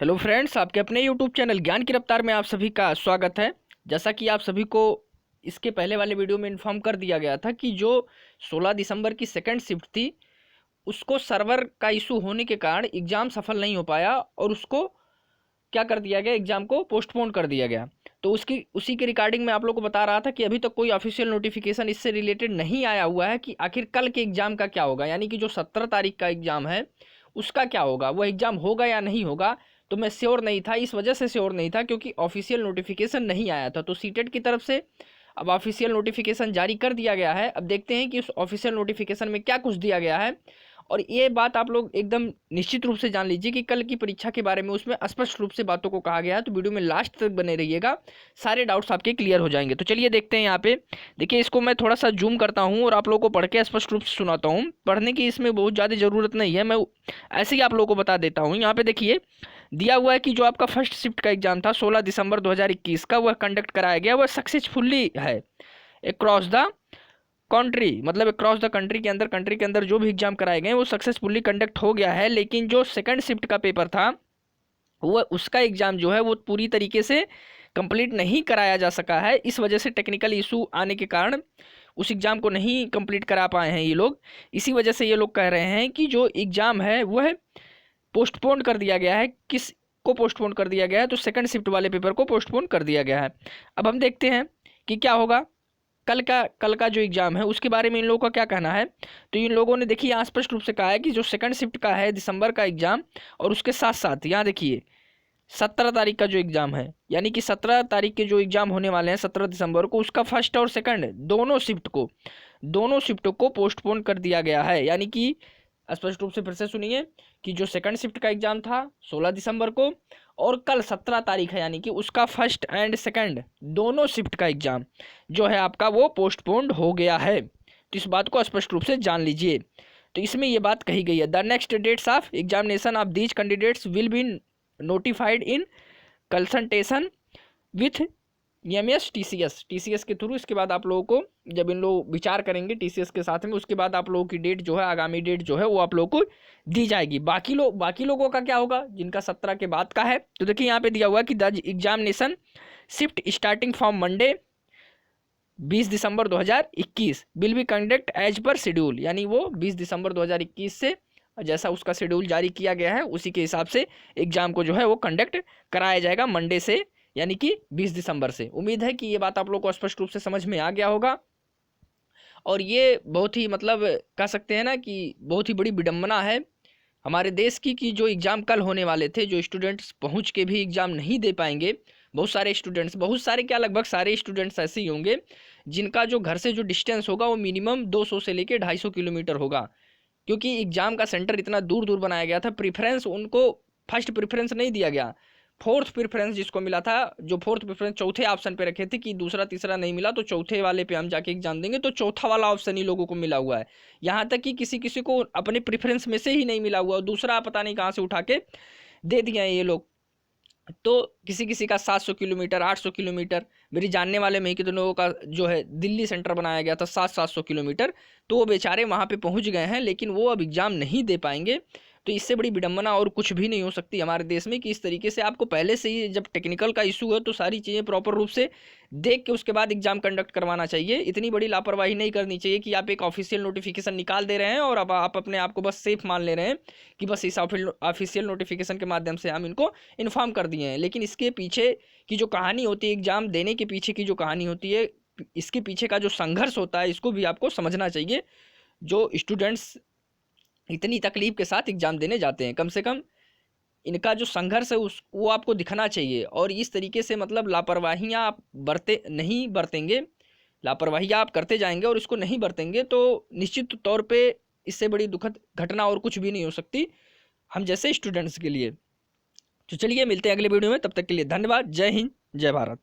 Hello friends, आपके अपने YouTube channel ज्ञान की रफ्तार में आप सभी का स्वागत है। जैसा कि आप सभी को इसके पहले वाले वीडियो में इन्फॉर्म कर दिया गया था कि जो 16 दिसंबर की सेकंड शिफ्ट थी उसको सर्वर का इशू होने के कारण एग्ज़ाम सफल नहीं हो पाया और उसको क्या कर दिया गया, एग्ज़ाम को पोस्टपोन कर दिया गया। तो उसकी उसी के रिगार्डिंग मैं आप लोग को बता रहा था कि अभी तक कोई ऑफिशियल नोटिफिकेशन इससे रिलेटेड नहीं आया हुआ है कि आखिर कल के एग्ज़ाम का क्या होगा, यानी कि जो 17 तारीख का एग्ज़ाम है उसका क्या होगा, वो एग्ज़ाम होगा या नहीं होगा। तो मैं श्योर नहीं था, इस वजह से श्योर नहीं था क्योंकि ऑफिशियल नोटिफिकेशन नहीं आया था। तो सीटेट की तरफ से अब ऑफिशियल नोटिफिकेशन जारी कर दिया गया है। अब देखते हैं कि उस ऑफिशियल नोटिफिकेशन में क्या कुछ दिया गया है। और ये बात आप लोग एकदम निश्चित रूप से जान लीजिए कि कल की परीक्षा के बारे में उसमें स्पष्ट रूप से बातों को कहा गया है। तो वीडियो में लास्ट तक बने रहिएगा, सारे डाउट्स आपके क्लियर हो जाएंगे। तो चलिए देखते हैं। यहाँ पे देखिए, इसको मैं थोड़ा सा जूम करता हूँ और आप लोगों को पढ़ के स्पष्ट रूप से सुनाता हूँ। पढ़ने की इसमें बहुत ज़्यादा ज़रूरत नहीं है, मैं ऐसे ही आप लोगों को बता देता हूँ। यहाँ पे देखिए दिया हुआ है कि जो आपका फर्स्ट शिफ्ट का एग्जाम था 16 दिसंबर 2021 का, वह कंडक्ट कराया गया, वह सक्सेसफुली है अक्रॉस द कंट्री। मतलब अक्रॉस द कंट्री के अंदर जो भी एग्जाम कराए गए वो सक्सेसफुली कंडक्ट हो गया है। लेकिन जो सेकंड शिफ्ट का पेपर था वह उसका एग्जाम जो है वो पूरी तरीके से कंप्लीट नहीं कराया जा सका है। इस वजह से टेक्निकल इशू आने के कारण उस एग्ज़ाम को नहीं कंप्लीट करा पाए हैं ये लोग। इसी वजह से ये लोग कह रहे हैं कि जो एग्ज़ाम है वह पोस्टपोन कर दिया गया है। किस को पोस्टपोन कर दिया गया है? तो सेकंड शिफ्ट वाले पेपर को पोस्टपोन कर दिया गया है। अब हम देखते हैं कि क्या होगा। कल का जो एग्ज़ाम है उसके बारे में इन लोगों का क्या कहना है। तो इन लोगों ने देखिए यहाँ स्पष्ट रूप से कहा है कि जो सेकंड शिफ्ट का है दिसंबर का एग्ज़ाम, और उसके साथ साथ यहाँ देखिए 17 तारीख का जो एग्ज़ाम है, यानी कि 17 तारीख के जो एग्ज़ाम होने वाले हैं 17 दिसंबर को, उसका फर्स्ट और सेकंड दोनों शिफ्ट को पोस्टपोन कर दिया गया है। यानी कि स्पष्ट रूप से फिर से सुनिए कि जो सेकंड शिफ्ट का एग्ज़ाम था 16 दिसंबर को और कल 17 तारीख है, यानी कि उसका फर्स्ट एंड सेकंड दोनों शिफ्ट का एग्ज़ाम जो है आपका वो पोस्टपोन्ड हो गया है। तो इस बात को स्पष्ट रूप से जान लीजिए। तो इसमें यह बात कही गई है, the next dates of examination of these candidates will be notified in consultation with TCS के थ्रू। इसके बाद आप लोगों को जब इन लोग विचार करेंगे टीसीएस के साथ में, उसके बाद आप लोगों की डेट जो है, आगामी डेट जो है वो आप लोगों को दी जाएगी। बाकी लोगों का क्या होगा जिनका 17 के बाद का है। तो देखिए यहाँ पे दिया हुआ है कि the examination shift starting from Monday 20 December 2021 will be conduct as per schedule. यानी वो 20 दिसंबर 2021 से जैसा उसका शेड्यूल जारी किया गया है उसी के हिसाब से एग्जाम को जो है वो कंडक्ट कराया जाएगा मंडे से, यानी कि 20 दिसंबर से। उम्मीद है कि ये बात आप लोग को स्पष्ट रूप से समझ में आ गया होगा। और ये बहुत ही मतलब कह सकते हैं ना कि बहुत ही बड़ी विडंबना है हमारे देश की कि जो एग्ज़ाम कल होने वाले थे, जो स्टूडेंट्स पहुंच के भी एग्ज़ाम नहीं दे पाएंगे। बहुत सारे क्या, लगभग सारे स्टूडेंट्स ऐसे ही होंगे जिनका जो घर से जो डिस्टेंस होगा वो मिनिमम 200 से लेके 250 किलोमीटर होगा, क्योंकि एग्ज़ाम का सेंटर इतना दूर दूर बनाया गया था। प्रेफरेंस उनको फर्स्ट प्रेफरेंस नहीं दिया गया, फोर्थ प्रेफरेंस जिसको मिला था, जो फोर्थ प्रेफरेंस चौथे ऑप्शन पे रखे थे कि दूसरा तीसरा नहीं मिला तो चौथे वाले पे हम जाके एग्जाम देंगे, तो चौथा वाला ऑप्शन ही लोगों को मिला हुआ है। यहाँ तक कि किसी किसी को अपने प्रेफरेंस में से ही नहीं मिला हुआ, दूसरा पता नहीं कहाँ से उठा के दे दिए हैं ये लोग। तो किसी किसी का 700 किलोमीटर, 800 किलोमीटर, मेरी जानने वाले में ही कितने लोगों का जो है दिल्ली सेंटर बनाया गया था 700 किलोमीटर, तो वो बेचारे वहाँ पे पहुँच गए हैं लेकिन वो अब एग्ज़ाम नहीं दे पाएंगे। तो इससे बड़ी विडंबना और कुछ भी नहीं हो सकती हमारे देश में कि इस तरीके से आपको पहले से ही, जब टेक्निकल का इशू है तो सारी चीज़ें प्रॉपर रूप से देख के उसके बाद एग्जाम कंडक्ट करवाना चाहिए। इतनी बड़ी लापरवाही नहीं करनी चाहिए कि आप एक ऑफिशियल नोटिफिकेशन निकाल दे रहे हैं और अब आप अपने आप को बस सेफ मान ले रहे हैं कि बस इस ऑफिशियल नोटिफिकेशन के माध्यम से हम इनको इन्फॉर्म कर दिए हैं। लेकिन इसके पीछे की जो कहानी होती है, एग्जाम देने के पीछे की जो कहानी होती है, इसके पीछे का जो संघर्ष होता है, इसको भी आपको समझना चाहिए। जो स्टूडेंट्स इतनी तकलीफ के साथ एग्जाम देने जाते हैं, कम से कम इनका जो संघर्ष है उस वो आपको दिखना चाहिए। और इस तरीके से मतलब लापरवाहियाँ आप बरतेंगे, लापरवाहियाँ आप करते जाएंगे और इसको नहीं बरतेंगे तो निश्चित तौर पे इससे बड़ी दुखद घटना और कुछ भी नहीं हो सकती हम जैसे स्टूडेंट्स के लिए। तो चलिए मिलते हैं अगले वीडियो में, तब तक के लिए धन्यवाद। जय हिंद, जय भारत।